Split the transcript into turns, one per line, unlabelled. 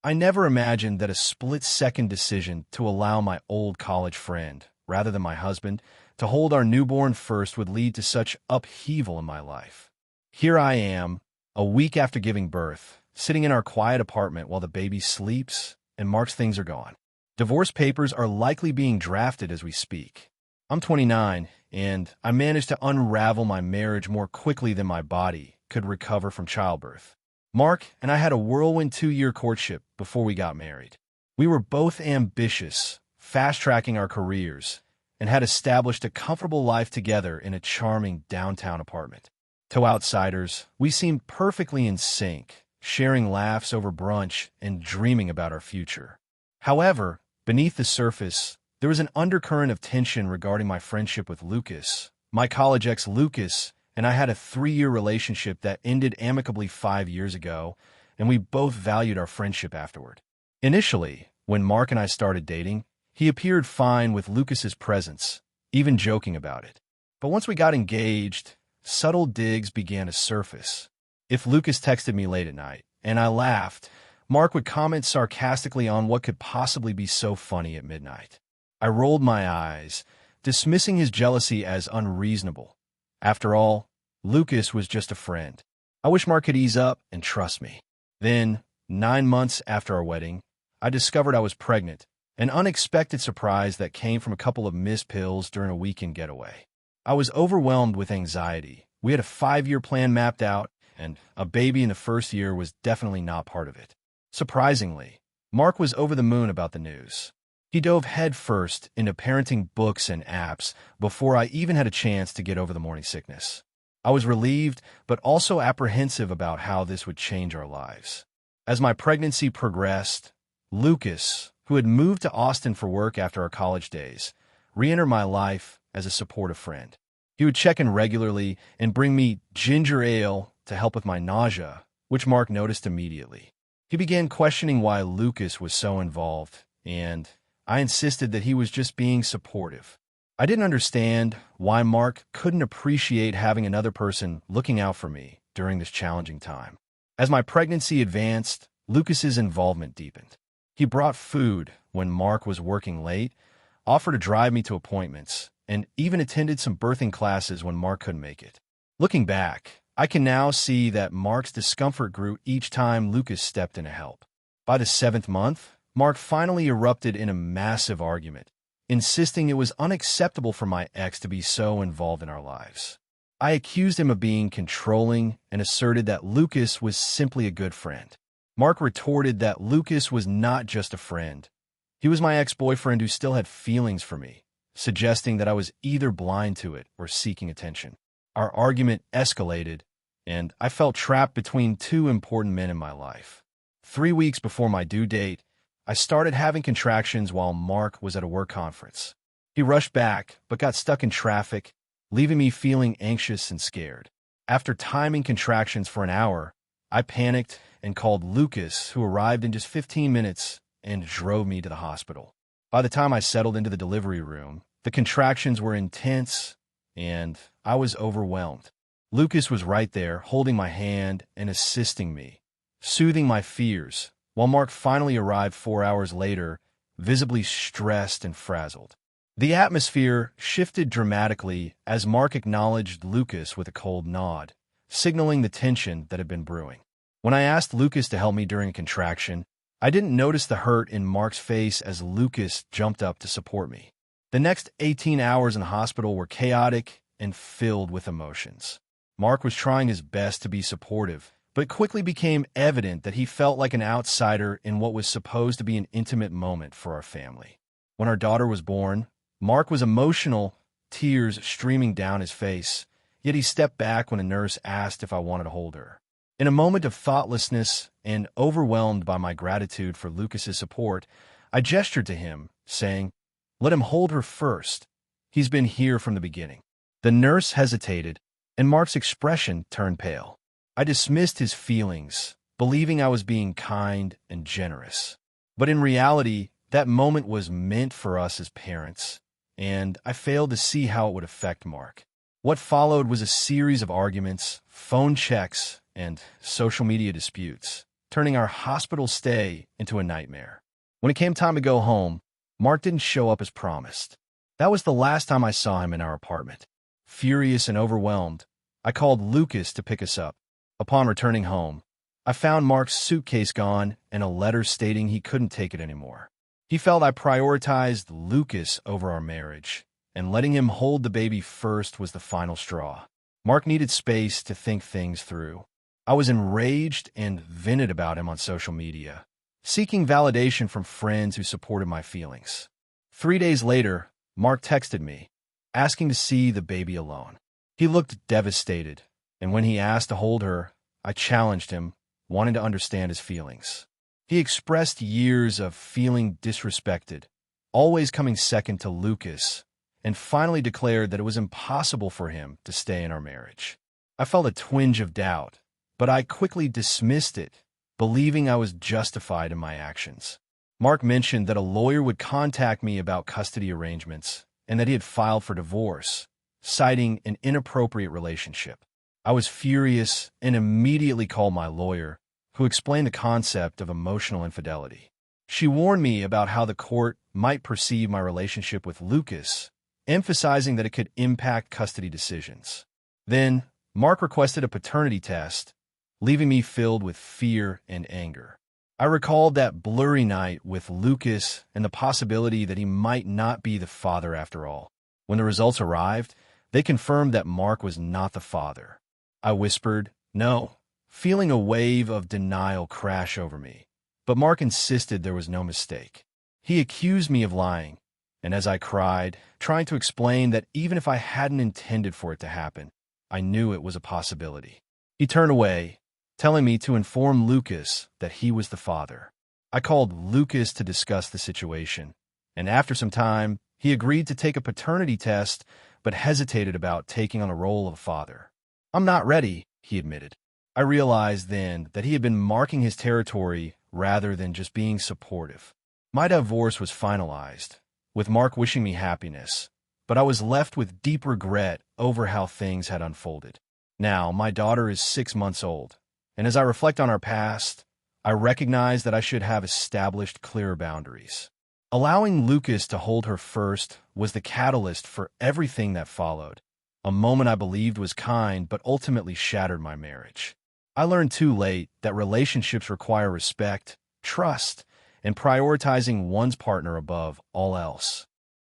I never imagined that a split-second decision to allow my old college friend, rather than my husband, to hold our newborn first would lead to such upheaval in my life. Here I am, a week after giving birth, sitting in our quiet apartment while the baby sleeps and Mark's things are gone. Divorce papers are likely being drafted as we speak. I'm 29, and I managed to unravel my marriage more quickly than my body could recover from childbirth. Mark and I had a whirlwind 2-year courtship before we got married. We were both ambitious, fast-tracking our careers, and had established a comfortable life together in a charming downtown apartment. To outsiders, we seemed perfectly in sync, sharing laughs over brunch and dreaming about our future. However, beneath the surface, there was an undercurrent of tension regarding my friendship with Lucas. My college ex Lucas and I had a 3-year relationship that ended amicably 5 years ago, and we both valued our friendship afterward. Initially, when Mark and I started dating, he appeared fine with Lucas's presence, even joking about it. But once we got engaged, subtle digs began to surface. If Lucas texted me late at night, and I laughed, Mark would comment sarcastically on what could possibly be so funny at midnight. I rolled my eyes, dismissing his jealousy as unreasonable. After all, Lucas was just a friend. I wish Mark could ease up and trust me. Then, 9 months after our wedding, I discovered I was pregnant, an unexpected surprise that came from a couple of missed pills during a weekend getaway. I was overwhelmed with anxiety. We had a 5-year plan mapped out, and a baby in the first year was definitely not part of it. Surprisingly, Mark was over the moon about the news. He dove headfirst into parenting books and apps before I even had a chance to get over the morning sickness. I was relieved, but also apprehensive about how this would change our lives. As my pregnancy progressed, Lucas, who had moved to Austin for work after our college days, re-entered my life as a supportive friend. He would check in regularly and bring me ginger ale to help with my nausea, which Mark noticed immediately. He began questioning why Lucas was so involved, and I insisted that he was just being supportive. I didn't understand why Mark couldn't appreciate having another person looking out for me during this challenging time. As my pregnancy advanced, Lucas's involvement deepened. He brought food when Mark was working late, offered to drive me to appointments, and even attended some birthing classes when Mark couldn't make it. Looking back, I can now see that Mark's discomfort grew each time Lucas stepped in to help. By the 7th month, Mark finally erupted in a massive argument, insisting it was unacceptable for my ex to be so involved in our lives. I accused him of being controlling and asserted that Lucas was simply a good friend. Mark retorted that Lucas was not just a friend. He was my ex-boyfriend who still had feelings for me, suggesting that I was either blind to it or seeking attention. Our argument escalated, and I felt trapped between 2 important men in my life. 3 weeks before my due date, I started having contractions while Mark was at a work conference. He rushed back, but got stuck in traffic, leaving me feeling anxious and scared. After timing contractions for an hour, I panicked and called Lucas, who arrived in just 15 minutes and drove me to the hospital. By the time I settled into the delivery room, the contractions were intense, and I was overwhelmed. Lucas was right there, holding my hand and assisting me, soothing my fears, while Mark finally arrived 4 hours later, visibly stressed and frazzled. The atmosphere shifted dramatically as Mark acknowledged Lucas with a cold nod, signaling the tension that had been brewing. When I asked Lucas to help me during a contraction, I didn't notice the hurt in Mark's face as Lucas jumped up to support me. The next 18 hours in the hospital were chaotic and filled with emotions. Mark was trying his best to be supportive, but it quickly became evident that he felt like an outsider in what was supposed to be an intimate moment for our family. When our daughter was born, Mark was emotional, tears streaming down his face, yet he stepped back when a nurse asked if I wanted to hold her. In a moment of thoughtlessness and overwhelmed by my gratitude for Lucas's support, I gestured to him, saying, "Let him hold her first. He's been here from the beginning." The nurse hesitated, and Mark's expression turned pale. I dismissed his feelings, believing I was being kind and generous. But in reality, that moment was meant for us as parents, and I failed to see how it would affect Mark. What followed was a series of arguments, phone checks, and social media disputes. turning our hospital stay into a nightmare. When it came time to go home, Mark didn't show up as promised. That was the last time I saw him in our apartment. Furious and overwhelmed, I called Lucas to pick us up. Upon returning home, I found Mark's suitcase gone and a letter stating he couldn't take it anymore. He felt I prioritized Lucas over our marriage, and letting him hold the baby first was the final straw. Mark needed space to think things through. I was enraged and vented about him on social media, seeking validation from friends who supported my feelings. 3 days later, Mark texted me, asking to see the baby alone. He looked devastated, and when he asked to hold her, I challenged him, wanting to understand his feelings. He expressed years of feeling disrespected, always coming second to Lucas, and finally declared that it was impossible for him to stay in our marriage. I felt a twinge of doubt, but I quickly dismissed it, believing I was justified in my actions. Mark mentioned that a lawyer would contact me about custody arrangements and that he had filed for divorce, citing an inappropriate relationship. I was furious and immediately called my lawyer, who explained the concept of emotional infidelity. She warned me about how the court might perceive my relationship with Lucas, emphasizing that it could impact custody decisions. Then, Mark requested a paternity test, leaving me filled with fear and anger. I recalled that blurry night with Lucas and the possibility that he might not be the father after all. When the results arrived, they confirmed that Mark was not the father. I whispered, "No," feeling a wave of denial crash over me. But Mark insisted there was no mistake. He accused me of lying, and as I cried, trying to explain that even if I hadn't intended for it to happen, I knew it was a possibility. He turned away, telling me to inform Lucas that he was the father. I called Lucas to discuss the situation, and after some time, he agreed to take a paternity test, but hesitated about taking on the role of a father. "I'm not ready," he admitted. I realized then that he had been marking his territory rather than just being supportive. My divorce was finalized, with Mark wishing me happiness, but I was left with deep regret over how things had unfolded. Now, my daughter is 6 months old, and as I reflect on our past, I recognize that I should have established clearer boundaries. Allowing Lucas to hold her first was the catalyst for everything that followed, a moment I believed was kind but ultimately shattered my marriage. I learned too late that relationships require respect, trust, and prioritizing one's partner above all else.